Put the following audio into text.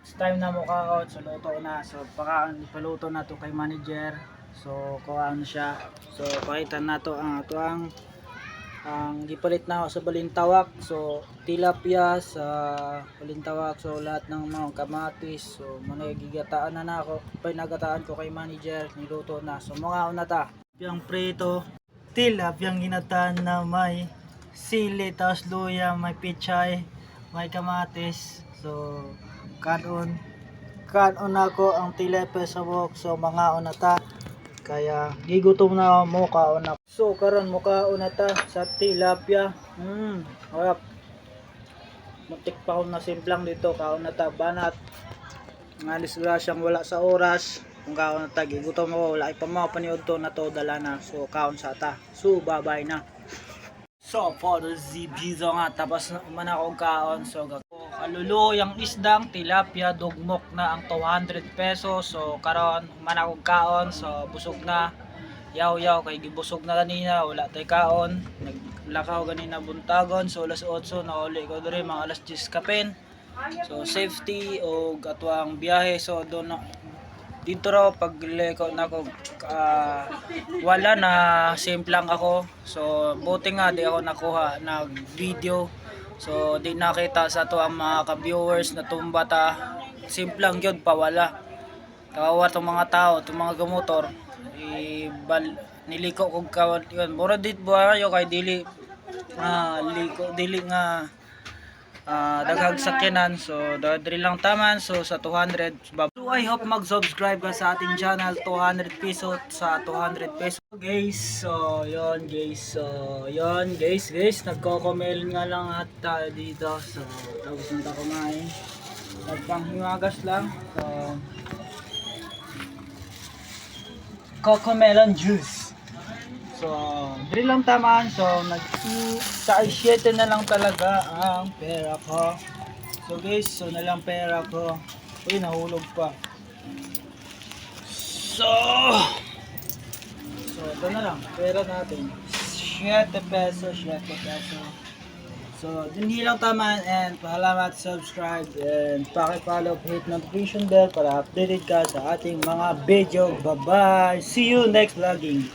It's time na mo kaon, so luto na. So ipaluto na to kay manager. So kuhaan siya. So pakita na to ang ato ang gipalit na ako sa balintawak. So tilapia sa balintawak. So lahat ng mga kamatis. So gigataan na nako. Pinagataan ko kay manager, niluto na. So mga una ta. Yung prito, tilapia ginataan na may sili, tapos luya, may pichay, may kamatis. So kanon ako ang tilapia sa buhok. So mga una ta. Kaya gigutom na mo kaon na. So karon mo kaon na ta sa tilapia. Harap. Muntik pa ako na simplang dito, kaon na ta banat. Nga disgrasyang wala sa oras. Kung kaon na ta gigutom mo, wala pa mo paniud to na to dala na. So kaon sa ta. So bye-bye na. So for the ZBzo nga, tapos man akong kaon. So kalulo yung isdang tilapia, dugmok na ang 200 pesos. So karon man akong kaon. So busog na. Yaw kay gibusog na kanina, wala tay kaon. Naglakaw ganina buntagon. So alas 8 na uli ko diri, mga alas 10 kapin. So safety o atwang biyahe. So doon dito raw pagliko na ako wala na simplang ako. So buti nga di ako nakuha nag video. So di nakita sa to ang mga ka-viewers na tumbata. Simplang gyud pa wala. Kawawa tong mga tao, tong mga gamotor. Niliko kog kawat yun. Mura dit buhayo kay dili liko dili nga daghang sakyanan. So diri lang taman. So sa 200 so I hope mag-subscribe ka sa ating channel. 200 pesos sa 200 pesos guys. So yon guys nagko-comment nga lang at tayo dito. So tapos na kumain, nagpanghimagas lang. So cocomelon juice. So, diri lang taman. So, sa 7 na lang talaga ang pera ko. So guys, so na lang pera ko. Uy, nahulog pa. So ito na lang, pera natin. 7 pesos. So, hindi lang taman, and pahalamat, subscribe, and pakipollow, hit notification bell para updated ka sa ating mga video. Bye-bye! See you next vlogging!